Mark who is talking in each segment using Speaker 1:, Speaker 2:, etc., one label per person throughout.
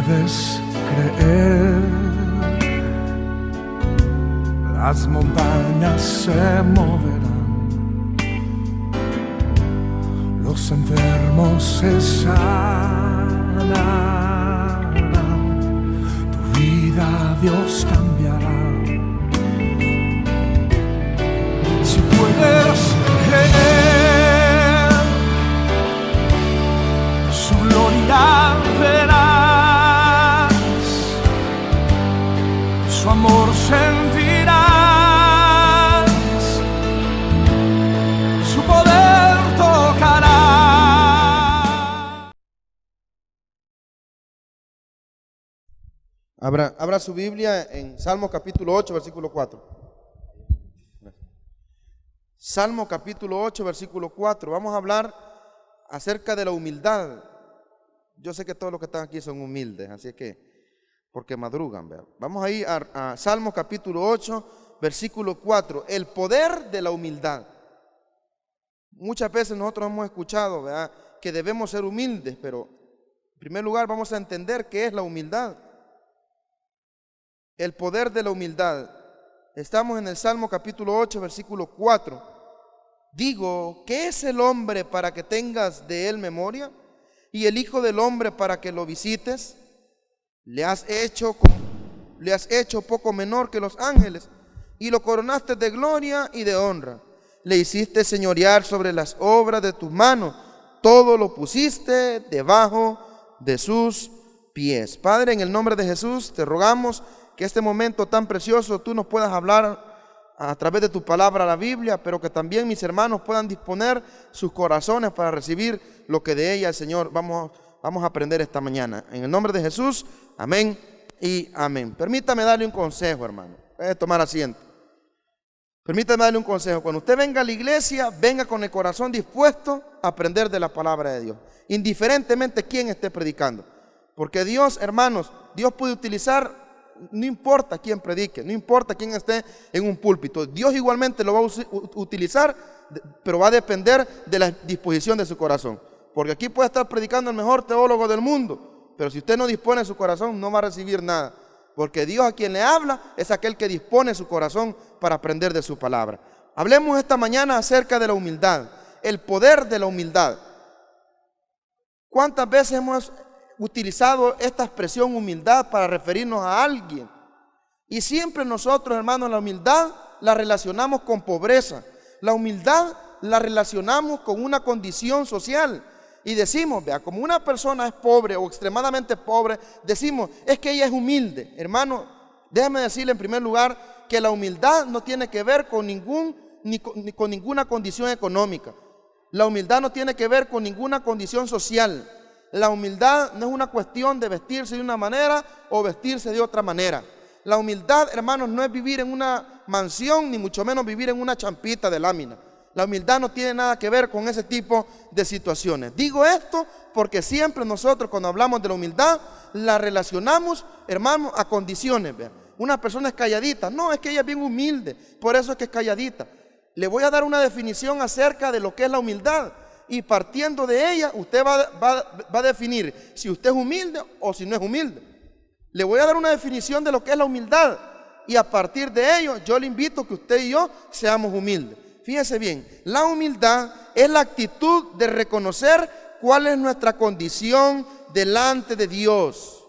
Speaker 1: puedes creer, las montañas se moverán, los enfermos se sanarán, tu vida Dios cambiará. Si puedes creer, su gloria verás, su amor sentirás, su poder tocará.
Speaker 2: Abra su Biblia en Salmo capítulo 8, versículo 4. Salmo capítulo 8, versículo 4. Vamos a hablar acerca de la humildad. Yo sé que todos los que están aquí son humildes, así que, porque madrugan, ¿verdad? Vamos a ir a Salmo capítulo 8, versículo 4. El poder de la humildad. Muchas veces nosotros hemos escuchado, ¿verdad?, que debemos ser humildes, pero en primer lugar vamos a entender qué es la humildad. El poder de la humildad. Estamos en el Salmo capítulo 8, versículo 4. Digo, ¿qué es el hombre para que tengas de él memoria? Y el hijo del hombre para que lo visites. Le has hecho poco menor que los ángeles, y lo coronaste de gloria y de honra. Le hiciste señorear sobre las obras de tus manos, todo lo pusiste debajo de sus pies. Padre, en el nombre de Jesús, te rogamos que este momento tan precioso tú nos puedas hablar a través de tu palabra, la Biblia, pero que también mis hermanos puedan disponer sus corazones para recibir lo que de ella el Señor vamos a aprender esta mañana. En el nombre de Jesús, amén y amén. Permítame darle un consejo, hermano. Puede tomar asiento. Permítame darle un consejo. Cuando usted venga a la iglesia, venga con el corazón dispuesto a aprender de la palabra de Dios, indiferentemente quién esté predicando. Porque Dios, hermanos, Dios puede utilizar, no importa quién predique, no importa quién esté en un púlpito, Dios igualmente lo va a utilizar, pero va a depender de la disposición de su corazón. Porque aquí puede estar predicando el mejor teólogo del mundo, pero si usted no dispone su corazón, no va a recibir nada. Porque Dios a quien le habla es aquel que dispone su corazón para aprender de su palabra. Hablemos esta mañana acerca de la humildad, el poder de la humildad. ¿Cuántas veces hemos utilizado esta expresión humildad para referirnos a alguien? Y siempre nosotros, hermanos, la humildad la relacionamos con pobreza. La humildad la relacionamos con una condición social. Y decimos, vea, como una persona es pobre o extremadamente pobre, decimos, es que ella es humilde. Hermano, déjame decirle en primer lugar que la humildad no tiene que ver con ninguna condición económica. La humildad no tiene que ver con ninguna condición social. La humildad no es una cuestión de vestirse de una manera o vestirse de otra manera. La humildad, hermanos, no es vivir en una mansión, ni mucho menos vivir en una champita de lámina. La humildad no tiene nada que ver con ese tipo de situaciones. Digo esto porque siempre nosotros cuando hablamos de la humildad la relacionamos, hermanos, a condiciones. ¿Ve? Una persona es calladita. No, es que ella es bien humilde, por eso es que es calladita. Le voy a dar una definición acerca de lo que es la humildad. Y partiendo de ella, usted va a definir si usted es humilde o si no es humilde. Le voy a dar una definición de lo que es la humildad. Y a partir de ello, yo le invito a que usted y yo seamos humildes. Fíjese bien, la humildad es la actitud de reconocer cuál es nuestra condición delante de Dios.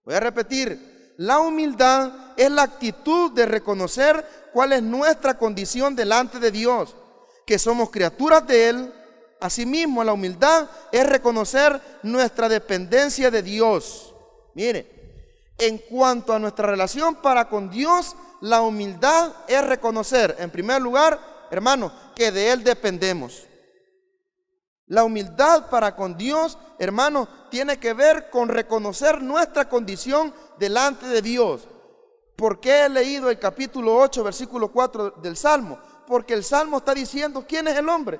Speaker 2: Voy a repetir, la humildad es la actitud de reconocer cuál es nuestra condición delante de Dios, que somos criaturas de Él. Asimismo, la humildad es reconocer nuestra dependencia de Dios. Mire, en cuanto a nuestra relación para con Dios, la humildad es reconocer, en primer lugar, hermano, que de Él dependemos. La humildad para con Dios, hermano, tiene que ver con reconocer nuestra condición delante de Dios. ¿Por qué he leído el capítulo 8, versículo 4 del Salmo? Porque el Salmo está diciendo, ¿quién es el hombre?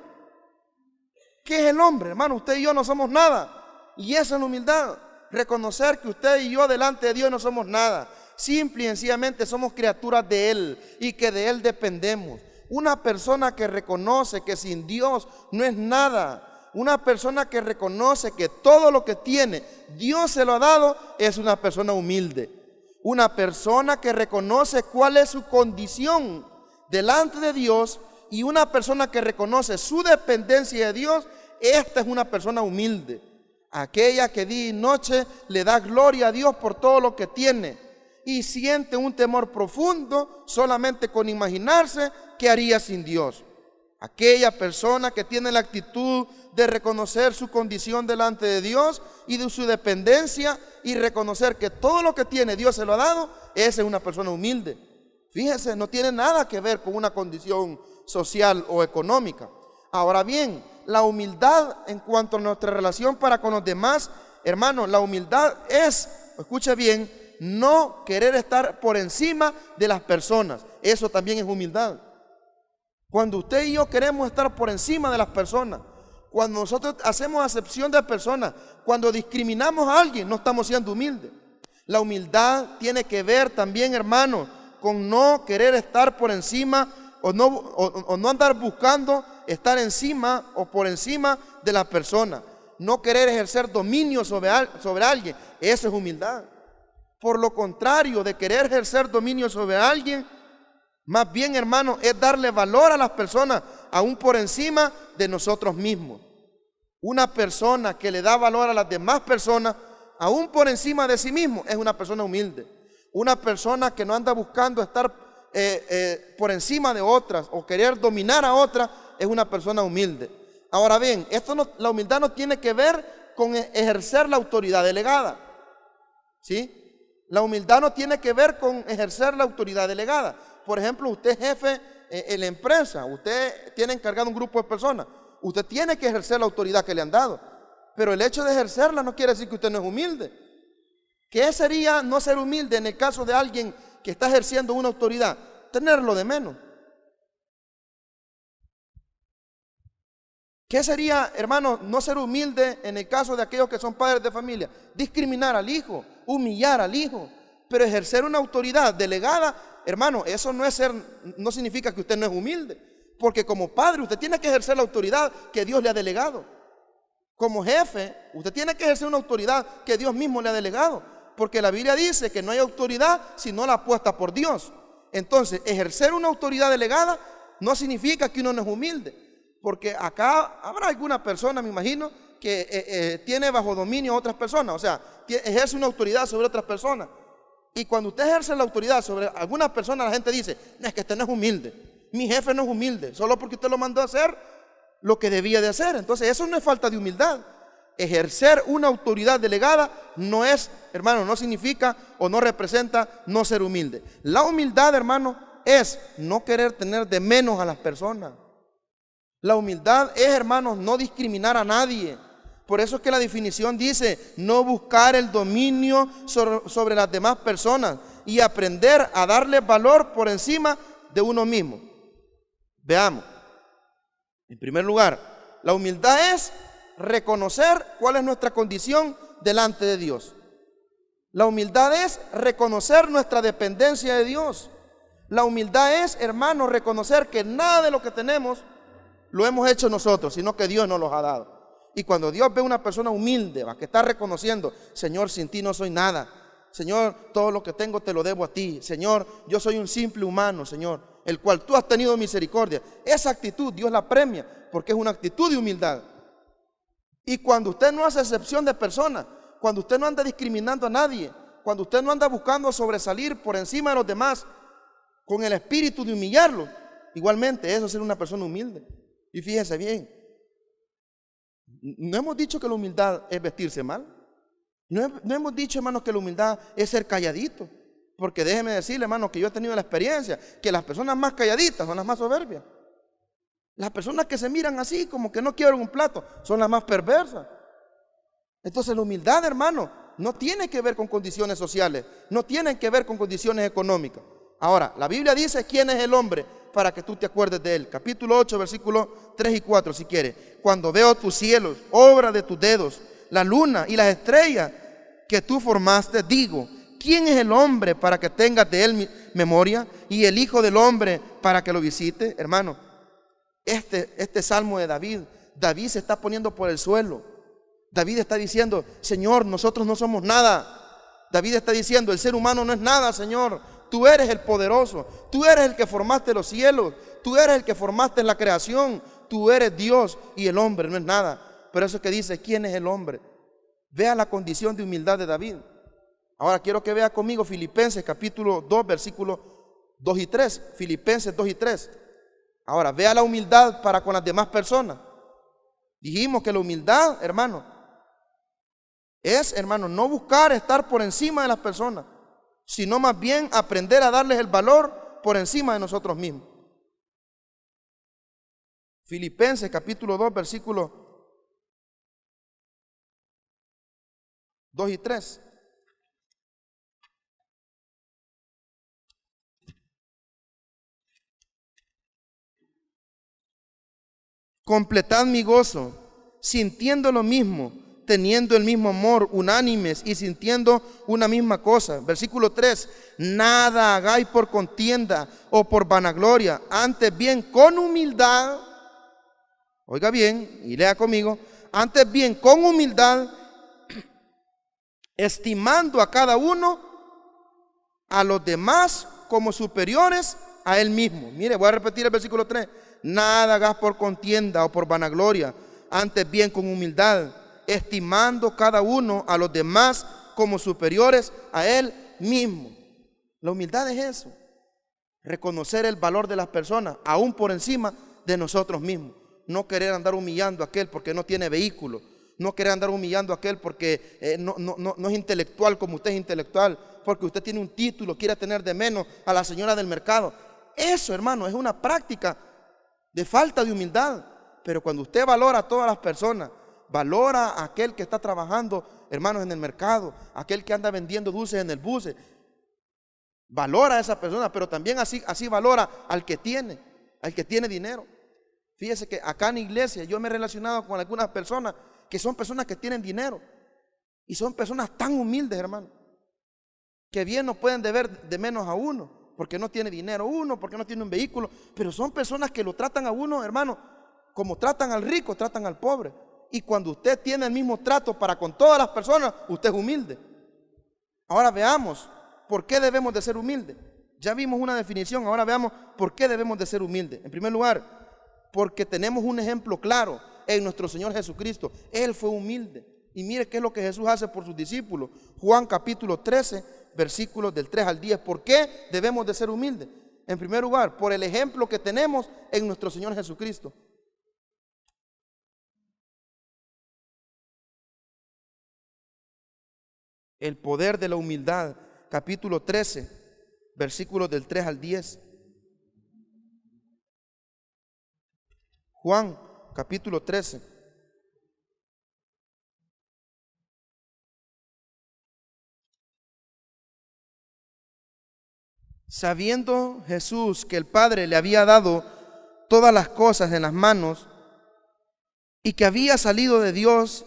Speaker 2: ¿Qué es el hombre? Hermano, usted y yo no somos nada. Y esa es la humildad. Reconocer que usted y yo delante de Dios no somos nada. Simple y sencillamente somos criaturas de Él y que de Él dependemos. Una persona que reconoce que sin Dios no es nada, una persona que reconoce que todo lo que tiene, Dios se lo ha dado, es una persona humilde. Una persona que reconoce cuál es su condición delante de Dios y una persona que reconoce su dependencia de Dios, esta es una persona humilde. Aquella que día y noche le da gloria a Dios por todo lo que tiene y siente un temor profundo solamente con imaginarse qué haría sin Dios. Aquella persona que tiene la actitud de reconocer su condición delante de Dios y de su dependencia y reconocer que todo lo que tiene Dios se lo ha dado, esa es una persona humilde. Fíjese, no tiene nada que ver con una condición social o económica. Ahora bien, la humildad en cuanto a nuestra relación para con los demás, hermano, la humildad es, escuche bien, no querer estar por encima de las personas. Eso también es humildad. Cuando usted y yo queremos estar por encima de las personas, cuando nosotros hacemos acepción de personas, cuando discriminamos a alguien, no estamos siendo humildes. La humildad tiene que ver también, hermano, con no querer estar por encima o no andar buscando estar encima o por encima de la persona. No querer ejercer dominio sobre alguien, eso es humildad. Por lo contrario de querer ejercer dominio sobre alguien, más bien, hermano, es darle valor a las personas aún por encima de nosotros mismos. Una persona que le da valor a las demás personas aún por encima de sí mismo es una persona humilde. Una persona que no anda buscando estar por encima de otras o querer dominar a otras es una persona humilde. Ahora bien, la humildad no tiene que ver con ejercer la autoridad delegada, ¿sí? La humildad no tiene que ver con ejercer la autoridad delegada. Por ejemplo, usted es jefe en la empresa, usted tiene encargado un grupo de personas, usted tiene que ejercer la autoridad que le han dado, pero el hecho de ejercerla no quiere decir que usted no es humilde. ¿Qué sería no ser humilde en el caso de alguien que está ejerciendo una autoridad? Tenerlo de menos. ¿Qué sería, hermano, no ser humilde en el caso de aquellos que son padres de familia? Discriminar al hijo, humillar al hijo. Pero ejercer una autoridad delegada, hermano, eso no significa que usted no es humilde. Porque como padre usted tiene que ejercer la autoridad que Dios le ha delegado. Como jefe, usted tiene que ejercer una autoridad que Dios mismo le ha delegado. Porque la Biblia dice que no hay autoridad si no la puesta por Dios. Entonces, ejercer una autoridad delegada no significa que uno no es humilde. Porque acá habrá alguna persona, me imagino, que tiene bajo dominio a otras personas. O sea, ejerce una autoridad sobre otras personas. Y cuando usted ejerce la autoridad sobre algunas personas, la gente dice, no, es que usted no es humilde. Mi jefe no es humilde, solo porque usted lo mandó a hacer lo que debía de hacer. Entonces, eso no es falta de humildad. Ejercer una autoridad delegada no es, hermano, no significa o no representa no ser humilde. La humildad, hermano, es no querer tener de menos a las personas. La humildad es, hermanos, no discriminar a nadie. Por eso es que la definición dice, no buscar el dominio sobre las demás personas y aprender a darle valor por encima de uno mismo. Veamos. En primer lugar, la humildad es reconocer cuál es nuestra condición delante de Dios. La humildad es reconocer nuestra dependencia de Dios. La humildad es, hermanos, reconocer que nada de lo que tenemos lo hemos hecho nosotros, sino que Dios nos los ha dado. Y cuando Dios ve a una persona humilde, que está reconociendo, Señor, sin ti no soy nada. Señor, todo lo que tengo te lo debo a ti. Señor, yo soy un simple humano, Señor, el cual tú has tenido misericordia. Esa actitud Dios la premia, porque es una actitud de humildad. Y cuando usted no hace excepción de personas, cuando usted no anda discriminando a nadie, cuando usted no anda buscando sobresalir por encima de los demás, con el espíritu de humillarlo, igualmente eso es ser una persona humilde. Y fíjese bien, no hemos dicho que la humildad es vestirse mal. No hemos dicho, hermanos, que la humildad es ser calladito. Porque déjeme decirle, hermanos, que yo he tenido la experiencia que las personas más calladitas son las más soberbias. Las personas que se miran así, como que no quieren un plato, son las más perversas. Entonces la humildad, hermano, no tiene que ver con condiciones sociales, no tiene que ver con condiciones económicas. Ahora, la Biblia dice quién es el hombre para que tú te acuerdes de él. Capítulo 8, versículos 3 y 4, si quieres. Cuando veo tus cielos, obra de tus dedos, la luna y las estrellas que tú formaste, digo, ¿quién es el hombre para que tengas de él memoria? Y el hijo del hombre para que lo visite. Hermano, este salmo de David David se está poniendo por el suelo. David está diciendo: Señor, nosotros no somos nada. David está diciendo: el ser humano no es nada, Señor. Tú eres el poderoso. Tú eres el que formaste los cielos. Tú eres el que formaste la creación. Tú eres Dios y el hombre no es nada. Pero eso que dice, ¿quién es el hombre? Vea la condición de humildad de David. Ahora quiero que vea conmigo Filipenses capítulo 2, versículos 2 y 3. Filipenses 2 y 3. Ahora vea la humildad para con las demás personas. Dijimos que la humildad, hermano, es, hermano, no buscar estar por encima de las personas, sino más bien aprender a darles el valor por encima de nosotros mismos. Filipenses capítulo 2, versículos 2 y 3. Completad mi gozo, sintiendo lo mismo, teniendo el mismo amor, unánimes y sintiendo una misma cosa. Versículo 3, nada hagáis por contienda o por vanagloria, antes bien con humildad, oiga bien y lea conmigo, antes bien con humildad, estimando a cada uno a los demás como superiores a él mismo. Mire, voy a repetir el versículo 3. Nada hagas por contienda o por vanagloria, antes bien con humildad, estimando cada uno a los demás como superiores a él mismo. La humildad es eso, reconocer el valor de las personas, aún por encima de nosotros mismos. No querer andar humillando a aquel porque no tiene vehículo, no querer andar humillando a aquel porque no es intelectual como usted es intelectual, porque usted tiene un título, quiere tener de menos a la señora del mercado. Eso, hermano, es una práctica de falta de humildad. Pero cuando usted valora a todas las personas, valora a aquel que está trabajando, hermanos, en el mercado, aquel que anda vendiendo dulces en el bus, valora a esa persona, pero también así valora al que tiene dinero. Fíjese que acá en la iglesia yo me he relacionado con algunas personas que son personas que tienen dinero y son personas tan humildes, hermano, que bien no pueden deber de menos a uno porque no tiene dinero, uno porque no tiene un vehículo, pero son personas que lo tratan a uno, hermano, como tratan al rico, tratan al pobre. Y cuando usted tiene el mismo trato para con todas las personas, usted es humilde. Ahora veamos por qué debemos de ser humildes. Ya vimos una definición, ahora veamos por qué debemos de ser humildes. En primer lugar, porque tenemos un ejemplo claro en nuestro Señor Jesucristo. Él fue humilde. Y mire qué es lo que Jesús hace por sus discípulos. Juan capítulo 13, versículos del 3 al 10. ¿Por qué debemos de ser humildes? En primer lugar, por el ejemplo que tenemos en nuestro Señor Jesucristo. El poder de la humildad, capítulo 13, versículos del 3 al 10. Juan, capítulo 13. Sabiendo Jesús que el Padre le había dado todas las cosas en las manos y que había salido de Dios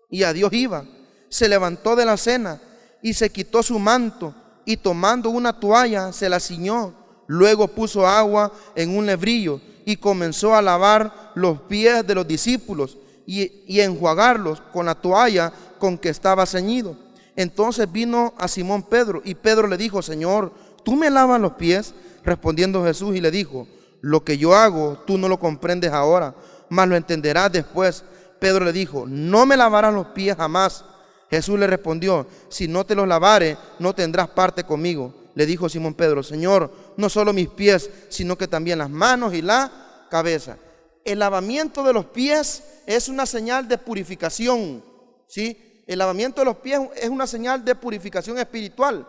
Speaker 2: y a Dios iba, se levantó de la cena y se quitó su manto y tomando una toalla se la ciñó. Luego puso agua en un lebrillo y comenzó a lavar los pies de los discípulos y enjuagarlos con la toalla con que estaba ceñido. Entonces vino a Simón Pedro y Pedro le dijo: Señor, ¿tú me lavas los pies? Respondiendo Jesús y le dijo: lo que yo hago tú no lo comprendes ahora, mas lo entenderás después. Pedro le dijo: no me lavarás los pies jamás. Jesús le respondió: si no te los lavare, no tendrás parte conmigo. Le dijo Simón Pedro: Señor, no solo mis pies, sino que también las manos y la cabeza. El lavamiento de los pies es una señal de purificación, ¿sí? El lavamiento de los pies es una señal de purificación espiritual.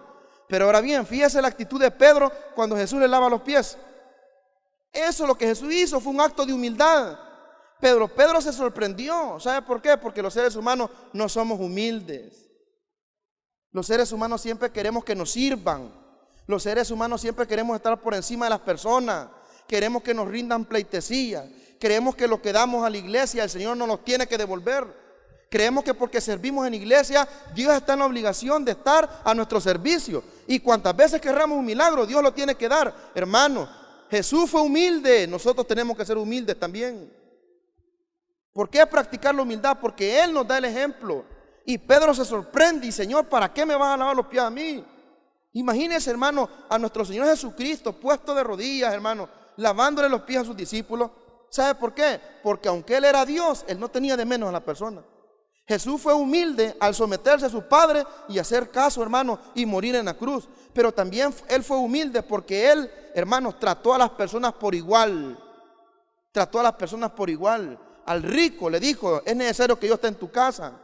Speaker 2: Pero ahora bien, fíjese la actitud de Pedro cuando Jesús le lava los pies. Eso lo que Jesús hizo fue un acto de humildad. Pedro se sorprendió. ¿Sabe por qué? Porque los seres humanos no somos humildes. Los seres humanos siempre queremos que nos sirvan. Los seres humanos siempre queremos estar por encima de las personas. Queremos que nos rindan pleitesía. Creemos que lo que damos a la iglesia el Señor nos los tiene que devolver. Creemos que porque servimos en iglesia, Dios está en la obligación de estar a nuestro servicio. Y cuantas veces querramos un milagro, Dios lo tiene que dar. Hermano, Jesús fue humilde, nosotros tenemos que ser humildes también. ¿Por qué practicar la humildad? Porque Él nos da el ejemplo. Y Pedro se sorprende y, Señor, ¿para qué me vas a lavar los pies a mí? Imagínense, hermano, a nuestro Señor Jesucristo puesto de rodillas, hermano, lavándole los pies a sus discípulos. ¿Sabe por qué? Porque aunque Él era Dios, Él no tenía de menos a la persona. Jesús fue humilde al someterse a su Padre y hacer caso, hermano, y morir en la cruz. Pero también Él fue humilde porque Él, hermanos, trató a las personas por igual. Trató a las personas por igual. Al rico le dijo, es necesario que yo esté en tu casa.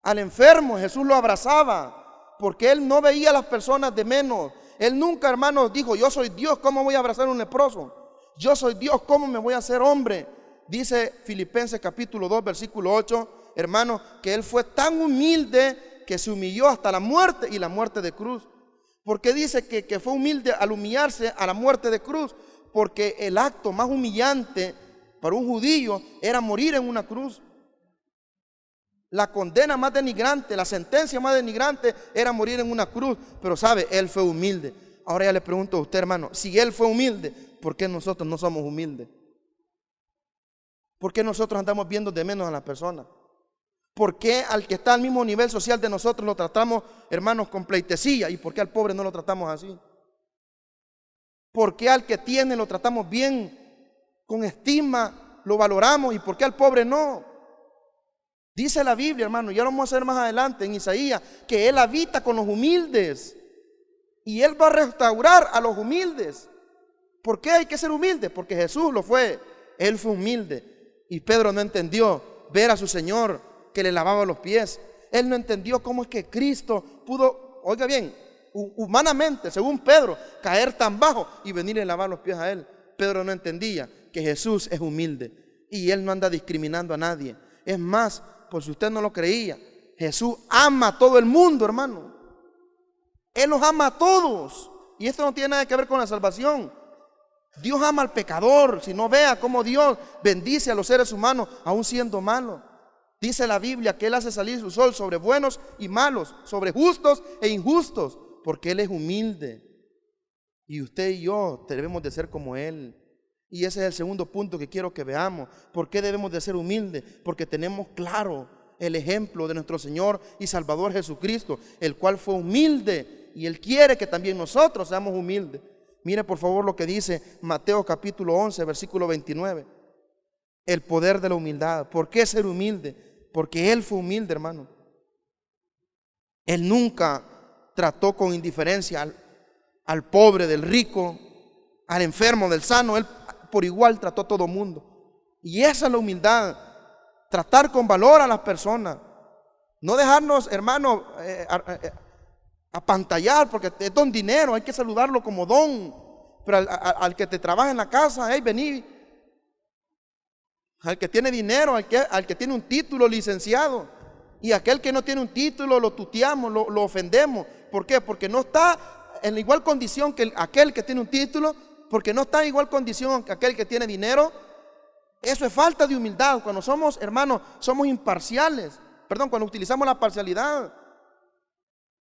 Speaker 2: Al enfermo Jesús lo abrazaba porque Él no veía a las personas de menos. Él nunca, hermanos, dijo, yo soy Dios, ¿cómo voy a abrazar a un leproso? Yo soy Dios, ¿cómo me voy a hacer hombre? Dice Filipenses capítulo 2, versículo 8, hermanos, que Él fue tan humilde que se humilló hasta la muerte y la muerte de cruz. ¿Por qué dice que fue humilde al humillarse a la muerte de cruz? Porque el acto más humillante para un judío era morir en una cruz. La condena más denigrante, la sentencia más denigrante era morir en una cruz. Pero sabe, Él fue humilde. Ahora ya le pregunto a usted, hermano, si Él fue humilde, ¿por qué nosotros no somos humildes? ¿Por qué nosotros andamos viendo de menos a las personas? ¿Por qué al que está al mismo nivel social de nosotros lo tratamos, hermanos, con pleitesía? ¿Y por qué al pobre no lo tratamos así? ¿Por qué al que tiene lo tratamos bien, con estima, lo valoramos? ¿Y por qué al pobre no? Dice la Biblia, hermano, ya lo vamos a hacer más adelante en Isaías, que Él habita con los humildes y Él va a restaurar a los humildes. ¿Por qué hay que ser humilde? Porque Jesús lo fue, Él fue humilde. Y Pedro no entendió ver a su Señor que le lavaba los pies. Él no entendió cómo es que Cristo pudo, oiga bien, humanamente, según Pedro, caer tan bajo y venir a lavar los pies a Él. Pedro no entendía que Jesús es humilde y Él no anda discriminando a nadie. Es más, por si usted no lo creía, Jesús ama a todo el mundo, hermano. Él los ama a todos. Y esto no tiene nada que ver con la salvación. Dios ama al pecador. Si no, vea cómo Dios bendice a los seres humanos aún siendo malos. Dice la Biblia que Él hace salir su sol sobre buenos y malos, sobre justos e injustos, porque Él es humilde. Y usted y yo debemos de ser como Él. Y ese es el segundo punto que quiero que veamos. ¿Por qué debemos de ser humildes? Porque tenemos claro el ejemplo de nuestro Señor y Salvador Jesucristo, el cual fue humilde, y Él quiere que también nosotros seamos humildes. Mire por favor lo que dice Mateo capítulo 11, versículo 29. El poder de la humildad. ¿Por qué ser humilde? Porque Él fue humilde, hermano. Él nunca trató con indiferencia al pobre, del rico, al enfermo, del sano. Él por igual trató a todo mundo. Y esa es la humildad. Tratar con valor a las personas. No dejarnos, hermano, apantallar, porque es don dinero, hay que saludarlo como don. Pero al que te trabaja en la casa, hey, vení. Al que tiene dinero, al que tiene un título, licenciado. Y aquel que no tiene un título, lo tuteamos, lo ofendemos. ¿Por qué? Porque no está en la igual condición que aquel que tiene un título, porque no está en igual condición que aquel que tiene dinero. Eso es falta de humildad. Cuando somos, hermanos, somos imparciales. Cuando utilizamos la parcialidad.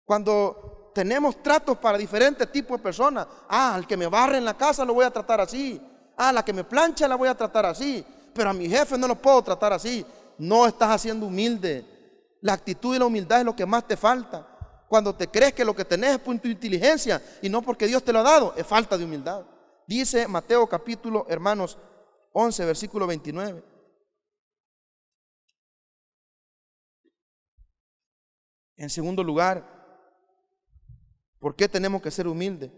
Speaker 2: Cuando tenemos tratos para diferentes tipos de personas. Al que me barre en la casa lo voy a tratar así. La que me plancha la voy a tratar así. Pero a mi jefe no lo puedo tratar así. No estás haciendo humilde. La actitud y la humildad es lo que más te falta. Cuando te crees que lo que tenés es por tu inteligencia y no porque Dios te lo ha dado, es falta de humildad. Dice Mateo capítulo, hermanos, 11, versículo 29. En segundo lugar, ¿por qué tenemos que ser humildes?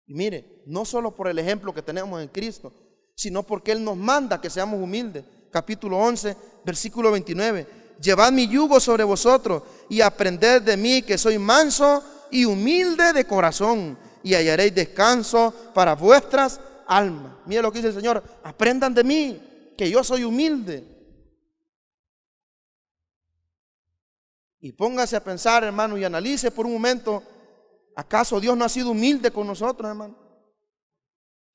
Speaker 2: Y mire, no solo por el ejemplo que tenemos en Cristo, sino porque Él nos manda que seamos humildes. Capítulo 11, versículo 29. Llevad mi yugo sobre vosotros y aprended de mí, que soy manso y humilde de corazón, y hallaréis descanso para vuestras almas. Mire lo que dice el Señor: aprendan de mí, que yo soy humilde. Y póngase a pensar, hermano, y analice por un momento, ¿acaso Dios no ha sido humilde con nosotros, hermano?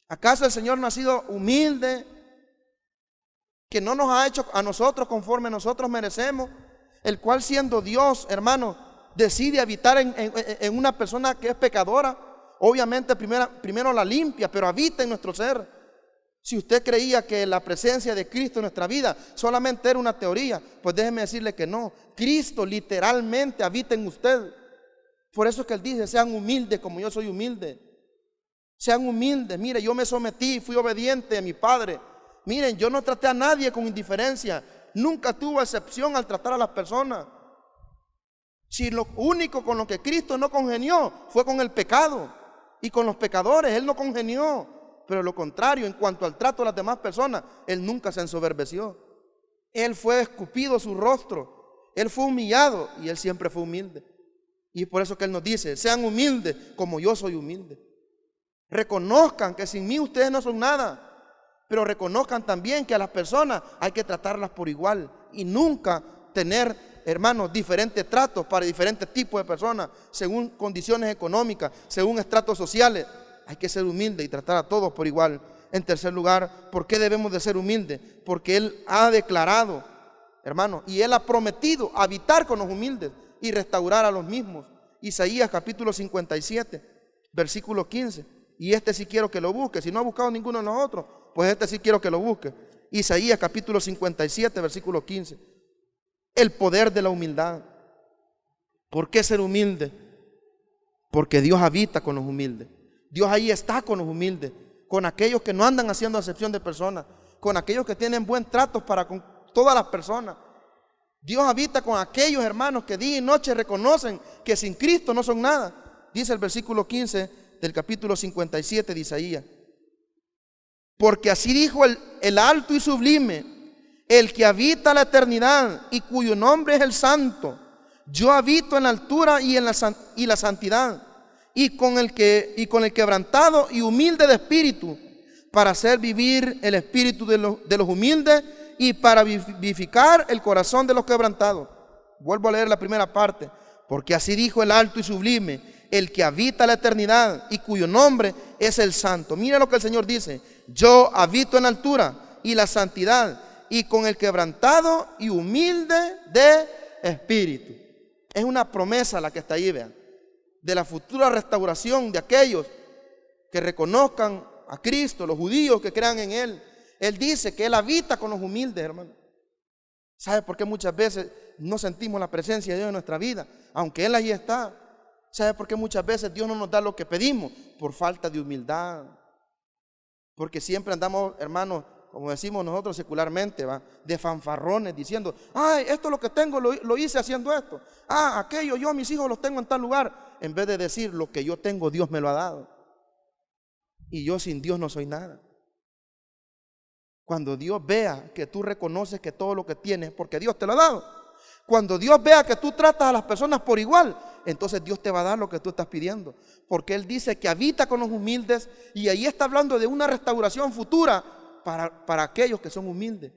Speaker 2: ¿Acaso el Señor no ha sido humilde, que no nos ha hecho a nosotros conforme nosotros merecemos? El cual, siendo Dios, hermano, decide habitar en una persona que es pecadora. Obviamente primero la limpia, pero habita en nuestro ser. Si usted creía que la presencia de Cristo en nuestra vida solamente era una teoría, pues déjeme decirle que no. Cristo literalmente habita en usted. Por eso es que Él dice, sean humildes como yo soy humilde. Sean humildes. Mire, yo me sometí, fui obediente a mi Padre. Miren, yo no traté a nadie con indiferencia. Nunca tuve excepción al tratar a las personas. Si lo único con lo que Cristo no congenió fue con el pecado y con los pecadores, Él no congenió. Pero lo contrario, en cuanto al trato a las demás personas, Él nunca se ensoberbeció. Él fue escupido su rostro, Él fue humillado y Él siempre fue humilde. Y por eso que Él nos dice, sean humildes como yo soy humilde. Reconozcan que sin mí ustedes no son nada. Pero reconozcan también que a las personas hay que tratarlas por igual y nunca tener, hermanos, diferentes tratos para diferentes tipos de personas, según condiciones económicas, según estratos sociales. Hay que ser humilde y tratar a todos por igual. En tercer lugar, ¿por qué debemos de ser humildes? Porque Él ha declarado, hermanos, y Él ha prometido habitar con los humildes y restaurar a los mismos. Isaías capítulo 57, versículo 15. Y este sí quiero que lo busque. Si no ha buscado ninguno de los otros, pues este sí quiero que lo busque. Isaías capítulo 57, versículo 15. El poder de la humildad. ¿Por qué ser humilde? Porque Dios habita con los humildes. Dios ahí está con los humildes, con aquellos que no andan haciendo acepción de personas, con aquellos que tienen buen trato para con todas las personas. Dios habita con aquellos hermanos que día y noche reconocen que sin Cristo no son nada. Dice el versículo 15 del capítulo 57 de Isaías. Porque así dijo el alto y sublime, el que habita la eternidad y cuyo nombre es el Santo. Yo habito en la altura y en la santidad, y con el quebrantado y humilde de espíritu, para hacer vivir el espíritu de los humildes y para vivificar el corazón de los quebrantados. Vuelvo a leer la primera parte. Porque así dijo el alto y sublime, el que habita la eternidad y cuyo nombre es el Santo. Mira lo que el Señor dice: yo habito en la altura y la santidad, y con el quebrantado y humilde de espíritu. Es una promesa la que está ahí, vean, de la futura restauración de aquellos que reconozcan a Cristo, los judíos que crean en Él. Él dice que Él habita con los humildes, hermano. ¿Sabe por qué muchas veces no sentimos la presencia de Dios en nuestra vida? Aunque Él ahí está. ¿Sabe por qué muchas veces Dios no nos da lo que pedimos? Por falta de humildad. Porque siempre andamos, hermanos, como decimos nosotros secularmente, ¿va?, de fanfarrones, diciendo, ay, esto es lo que tengo, lo hice haciendo esto. Ah, aquello, yo a mis hijos los tengo en tal lugar. En vez de decir, lo que yo tengo, Dios me lo ha dado. Y yo sin Dios no soy nada. Cuando Dios vea que tú reconoces que todo lo que tienes es porque Dios te lo ha dado. Cuando Dios vea que tú tratas a las personas por igual, entonces Dios te va a dar lo que tú estás pidiendo. Porque Él dice que habita con los humildes, y ahí está hablando de una restauración futura para aquellos que son humildes.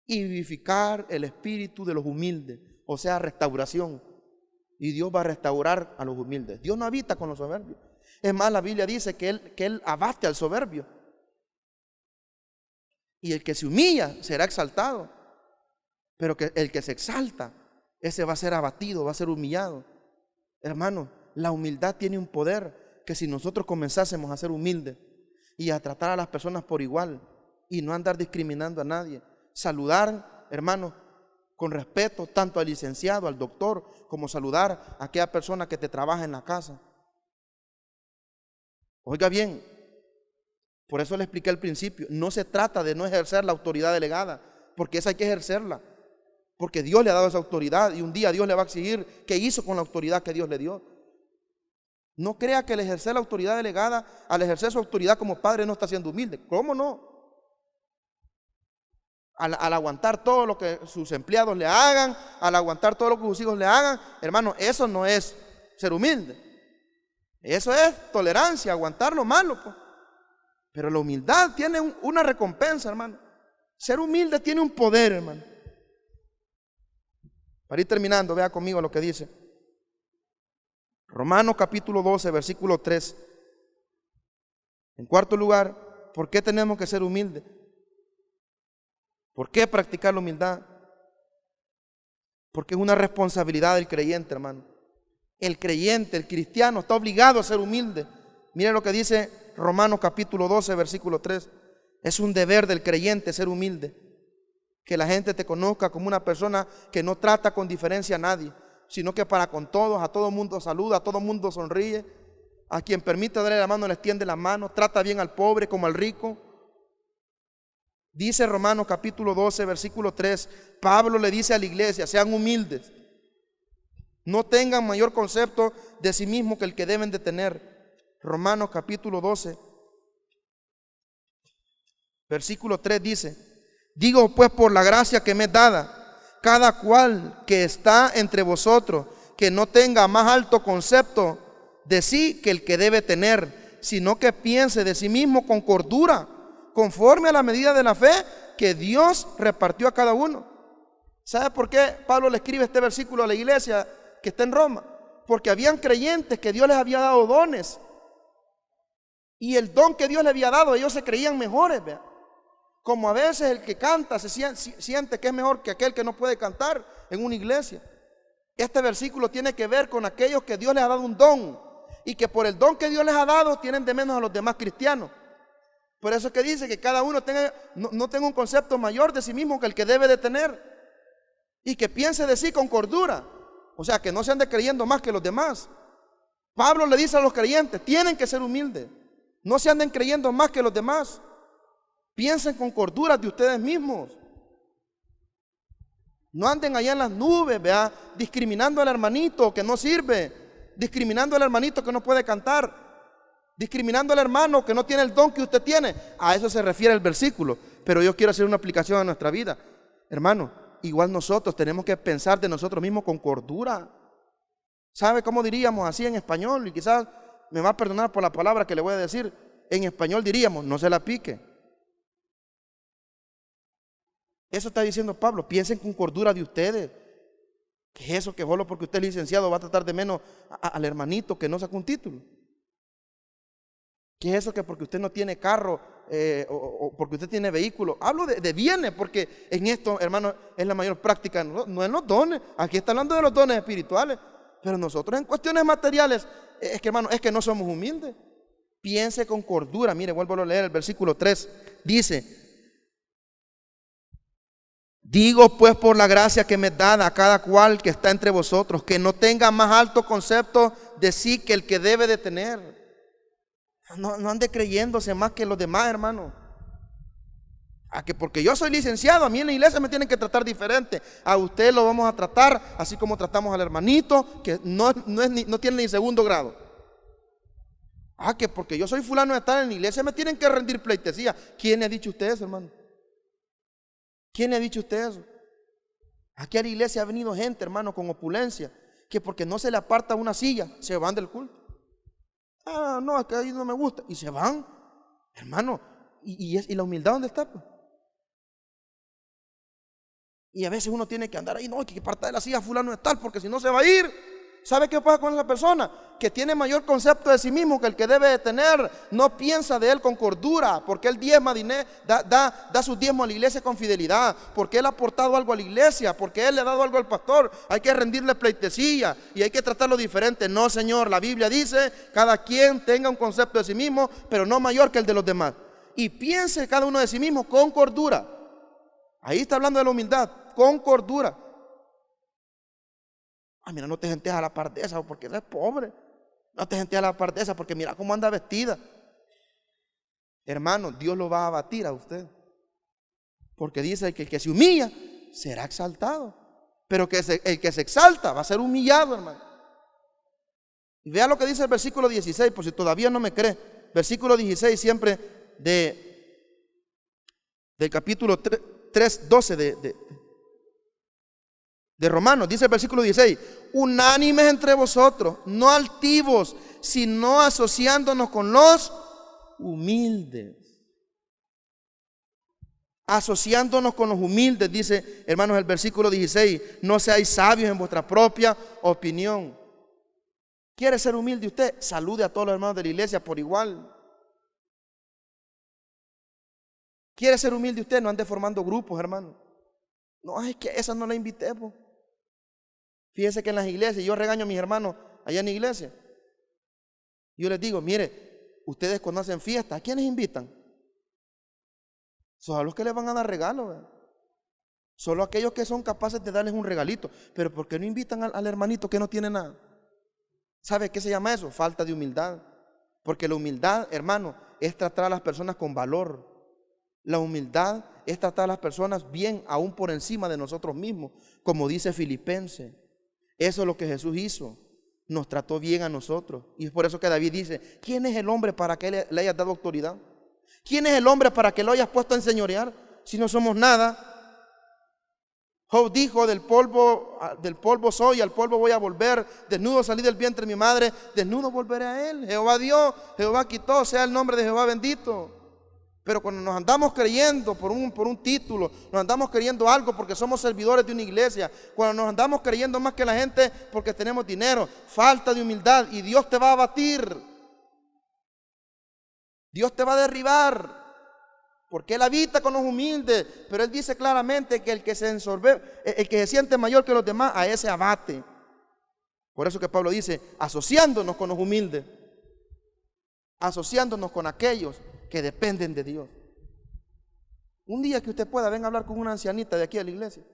Speaker 2: Y vivificar el espíritu de los humildes, o sea, restauración. Y Dios va a restaurar a los humildes. Dios no habita con los soberbios. Es más, la Biblia dice que Él abate al soberbio. Y el que se humilla será exaltado. Pero que el que se exalta, ese va a ser abatido, va a ser humillado. Hermano, la humildad tiene un poder que si nosotros comenzásemos a ser humildes y a tratar a las personas por igual y no andar discriminando a nadie, saludar, hermano, con respeto tanto al licenciado, al doctor, como saludar a aquella persona que te trabaja en la casa. Oiga bien, por eso le expliqué al principio, no se trata de no ejercer la autoridad delegada, porque esa hay que ejercerla, porque Dios le ha dado esa autoridad y un día Dios le va a exigir qué hizo con la autoridad que Dios le dio. No crea que al ejercer la autoridad delegada, al ejercer su autoridad como padre, no está siendo humilde. ¿Cómo no? Al aguantar todo lo que sus empleados le hagan, al aguantar todo lo que sus hijos le hagan, hermano, eso no es ser humilde. Eso es tolerancia, aguantar lo malo, pues. Pero la humildad tiene una recompensa, hermano. Ser humilde tiene un poder, hermano. Para ir terminando, vea conmigo lo que dice Romanos capítulo 12, versículo 3. En cuarto lugar, ¿por qué tenemos que ser humildes? ¿Por qué practicar la humildad? Porque es una responsabilidad del creyente, hermano. El creyente, el cristiano, está obligado a ser humilde. Mire lo que dice Romanos capítulo 12, versículo 3. Es un deber del creyente ser humilde. Que la gente te conozca como una persona que no trata con diferencia a nadie, sino que para con todos, a todo mundo saluda, a todo mundo sonríe. A quien permite darle la mano, le extiende la mano. Trata bien al pobre como al rico. Dice Romanos capítulo 12, versículo 3. Pablo le dice a la iglesia: sean humildes. No tengan mayor concepto de sí mismo que el que deben de tener. Romanos capítulo 12, versículo 3 dice: digo pues por la gracia que me es dada, cada cual que está entre vosotros, que no tenga más alto concepto de sí que el que debe tener, sino que piense de sí mismo con cordura, conforme a la medida de la fe que Dios repartió a cada uno. ¿Sabe por qué Pablo le escribe este versículo a la iglesia que está en Roma? Porque habían creyentes que Dios les había dado dones, y el don que Dios les había dado, ellos se creían mejores, ¿vea? Como a veces el que canta se siente que es mejor que aquel que no puede cantar en una iglesia. Este versículo tiene que ver con aquellos que Dios les ha dado un don, y que por el don que Dios les ha dado tienen de menos a los demás cristianos. Por eso es que dice que cada uno no tenga un concepto mayor de sí mismo que el que debe de tener, y que piense de sí con cordura. O sea, que no se ande creyendo más que los demás. Pablo le dice a los creyentes: tienen que ser humildes, no se anden creyendo más que los demás. Piensen con cordura de ustedes mismos. No anden allá en las nubes, vea, discriminando al hermanito que no sirve, discriminando al hermanito que no puede cantar, discriminando al hermano que no tiene el don que usted tiene. A eso se refiere el versículo. Pero yo quiero hacer una aplicación a nuestra vida. Hermano, igual nosotros tenemos que pensar de nosotros mismos con cordura. ¿Sabe cómo diríamos así en español? Y quizás me va a perdonar por la palabra que le voy a decir. En español diríamos: no se la pique. Eso está diciendo Pablo: piensen con cordura de ustedes. ¿Qué es eso? Que solo porque usted es licenciado va a tratar de menos al hermanito que no saca un título. ¿Qué es eso? Que porque usted no tiene carro o porque usted tiene vehículo. Hablo de bienes, porque en esto, hermano, es la mayor práctica, no en los dones. Aquí está hablando de los dones espirituales. Pero nosotros en cuestiones materiales, es que, hermano, es que no somos humildes. Piense con cordura. Mire, vuelvo a leer el versículo 3. Dice: digo pues por la gracia que me es dada a cada cual que está entre vosotros, que no tenga más alto concepto de sí que el que debe de tener. No ande creyéndose más que los demás, hermano. A que porque yo soy licenciado, a mí en la iglesia me tienen que tratar diferente. A usted lo vamos a tratar así como tratamos al hermanito que no tiene ni segundo grado. Que porque yo soy fulano de tal, en la iglesia me tienen que rendir pleitesía. ¿Quién le ha dicho usted eso, hermano? ¿Quién le ha dicho usted eso? Aquí a la iglesia ha venido gente, hermano, con opulencia, que porque no se le aparta una silla, se van del culto. No, es que ahí no me gusta. Y se van, hermano. ¿Y la humildad dónde está, pues? Y a veces uno tiene que andar ahí: no, hay que apartar de la silla fulano de tal, porque si no se va a ir. ¿Sabe qué pasa con esa persona? Que tiene mayor concepto de sí mismo que el que debe de tener. No piensa de él con cordura, porque él diezma dinero, da sus diezmos a la iglesia con fidelidad, porque él ha aportado algo a la iglesia, porque él le ha dado algo al pastor. Hay que rendirle pleitesía y hay que tratarlo diferente. No, Señor, la Biblia dice: cada quien tenga un concepto de sí mismo, pero no mayor que el de los demás. Y piense cada uno de sí mismo con cordura. Ahí está hablando de la humildad, con cordura. Mira, no te gentes a la par de esa porque eres pobre. No te gentes a la par de esa porque mira cómo anda vestida. Hermano, Dios lo va a abatir a usted. Porque dice que el que se humilla será exaltado. Pero el que se exalta va a ser humillado, hermano. Y vea lo que dice el versículo 16, por si todavía no me cree. Versículo 16 siempre del capítulo 3, 12 de Romanos. Dice el versículo 16: unánimes entre vosotros, no altivos, sino asociándonos con los humildes. Asociándonos con los humildes, dice, hermanos, el versículo 16: no seáis sabios en vuestra propia opinión. ¿Quiere ser humilde usted? Salude a todos los hermanos de la iglesia por igual. ¿Quiere ser humilde usted? No ande formando grupos, hermano. No, es que esa no la invité, po. Fíjese que en las iglesias, yo regaño a mis hermanos allá en la iglesia. Yo les digo: mire, ustedes cuando hacen fiesta, ¿a quiénes invitan? Solo a los que le van a dar regalo, ¿verdad? Solo aquellos que son capaces de darles un regalito. Pero ¿por qué no invitan al hermanito que no tiene nada? ¿Sabe qué se llama eso? Falta de humildad. Porque la humildad, hermano, es tratar a las personas con valor. La humildad es tratar a las personas bien, aún por encima de nosotros mismos, como dice Filipenses. Eso es lo que Jesús hizo. Nos trató bien a nosotros. Y es por eso que David dice: ¿quién es el hombre para que le hayas dado autoridad? ¿Quién es el hombre para que lo hayas puesto a enseñorear si no somos nada? Job dijo: del polvo soy, al polvo voy a volver. Desnudo salí del vientre de mi madre, desnudo volveré a él. Jehová dio, Jehová quitó, sea el nombre de Jehová bendito. Pero cuando nos andamos creyendo por un título, nos andamos creyendo algo porque somos servidores de una iglesia, cuando nos andamos creyendo más que la gente porque tenemos dinero, falta de humildad, y Dios te va a abatir. Dios te va a derribar. Porque Él habita con los humildes, pero Él dice claramente que el que se siente mayor que los demás, a ese abate. Por eso que Pablo dice: asociándonos con los humildes, asociándonos con aquellos que dependen de Dios. Un día que usted pueda, venga a hablar con una ancianita de aquí a la iglesia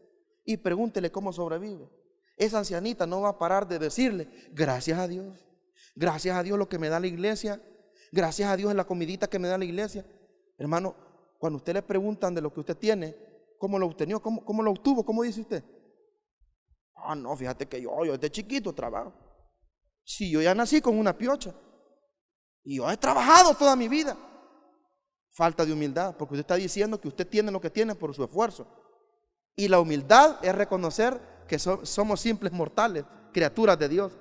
Speaker 2: y pregúntele cómo sobrevive. Esa ancianita no va a parar de decirle: gracias a Dios lo que me da la iglesia, gracias a Dios en la comidita que me da la iglesia. Hermano, cuando usted le preguntan de lo que usted tiene, ¿cómo lo obtuvo? ¿Cómo lo obtuvo? ¿Cómo dice usted? Ah, no, fíjate que yo desde chiquito trabajo. Sí, yo ya nací con una piocha. Y yo he trabajado toda mi vida. Falta de humildad, porque usted está diciendo que usted tiene lo que tiene por su esfuerzo. Y la humildad es reconocer que somos simples mortales, criaturas de Dios.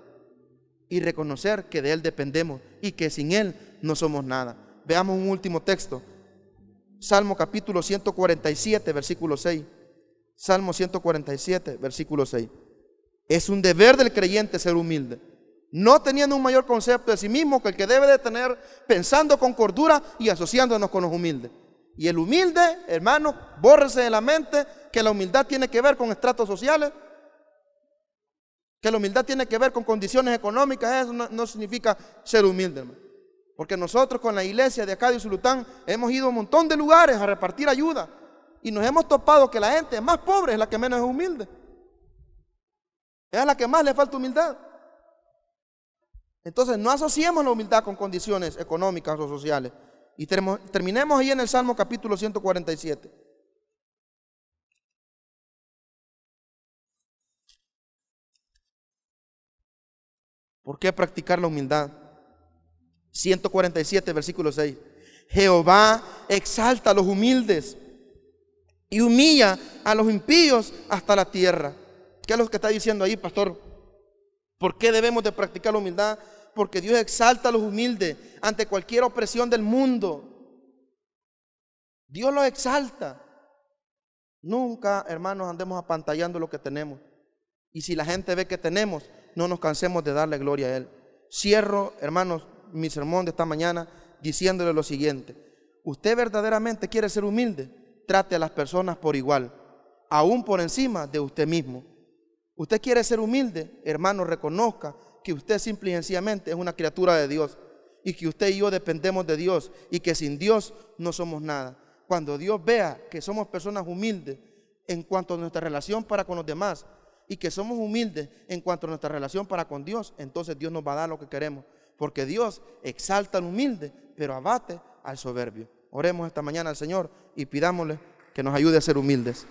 Speaker 2: Y reconocer que de Él dependemos y que sin Él no somos nada. Veamos un último texto. Salmo capítulo 147, versículo 6. Salmo 147, versículo 6. Es un deber del creyente ser humilde, no teniendo un mayor concepto de sí mismo que el que debe de tener, pensando con cordura y asociándonos con los humildes. Y el humilde, hermano, bórrese de la mente que la humildad tiene que ver con estratos sociales, que la humildad tiene que ver con condiciones económicas. Eso no significa ser humilde, hermano. Porque nosotros con la iglesia de acá de Usulután hemos ido a un montón de lugares a repartir ayuda y nos hemos topado que la gente más pobre es la que menos es humilde. Es a la que más le falta humildad. Entonces no asociemos la humildad con condiciones económicas o sociales. Y terminemos ahí en el Salmo capítulo 147. ¿Por qué practicar la humildad? 147, versículo 6. Jehová exalta a los humildes y humilla a los impíos hasta la tierra. ¿Qué es lo que está diciendo ahí, pastor? ¿Por qué debemos de practicar la humildad? Porque Dios exalta a los humildes ante cualquier opresión del mundo. Dios los exalta. Nunca, hermanos, andemos apantallando lo que tenemos. Y si la gente ve que tenemos, no nos cansemos de darle gloria a Él. Cierro, hermanos, mi sermón de esta mañana diciéndole lo siguiente: usted verdaderamente quiere ser humilde, trate a las personas por igual, aún por encima de usted mismo. Usted quiere ser humilde, hermano, reconozca que usted simple y sencillamente es una criatura de Dios y que usted y yo dependemos de Dios y que sin Dios no somos nada. Cuando Dios vea que somos personas humildes en cuanto a nuestra relación para con los demás y que somos humildes en cuanto a nuestra relación para con Dios, entonces Dios nos va a dar lo que queremos. Porque Dios exalta al humilde, pero abate al soberbio. Oremos esta mañana al Señor y pidámosle que nos ayude a ser humildes.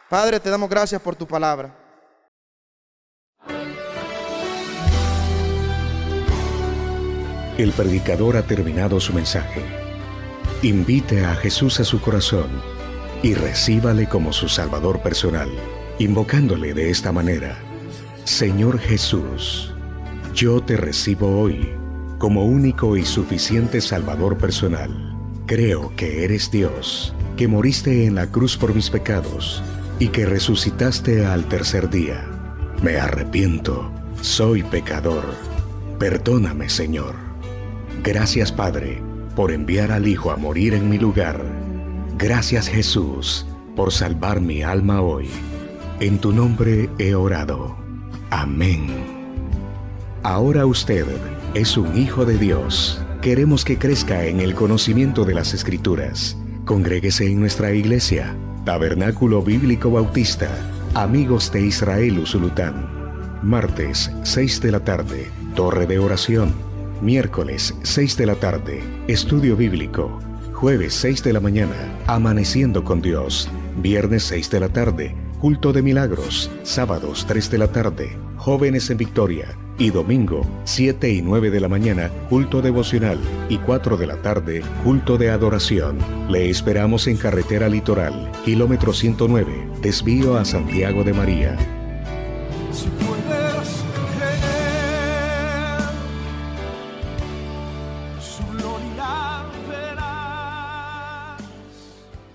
Speaker 2: Padre, te damos gracias por tu palabra.
Speaker 3: El predicador ha terminado su mensaje. Invite a Jesús a su corazón y recíbale como su Salvador personal, invocándole de esta manera: Señor Jesús, yo te recibo hoy como único y suficiente Salvador personal. Creo que eres Dios, que moriste en la cruz por mis pecados y que resucitaste al tercer día. Me arrepiento, soy pecador. Perdóname, Señor. Gracias, Padre, por enviar al Hijo a morir en mi lugar. Gracias, Jesús, por salvar mi alma hoy. En tu nombre he orado. Amén. Ahora usted es un hijo de Dios. Queremos que crezca en el conocimiento de las Escrituras. Congréguese en nuestra iglesia, Tabernáculo Bíblico Bautista, Amigos de Israel Usulután. Martes, 6 de la tarde, Torre de Oración. Miércoles, 6 de la tarde, Estudio Bíblico. Jueves, 6 de la mañana, Amaneciendo con Dios. Viernes, 6 de la tarde, Culto de Milagros. Sábados, 3 de la tarde, Jóvenes en Victoria. Y domingo, 7 y 9 de la mañana, culto devocional. Y 4 de la tarde, culto de adoración. Le esperamos en Carretera Litoral, kilómetro 109, desvío a Santiago de María.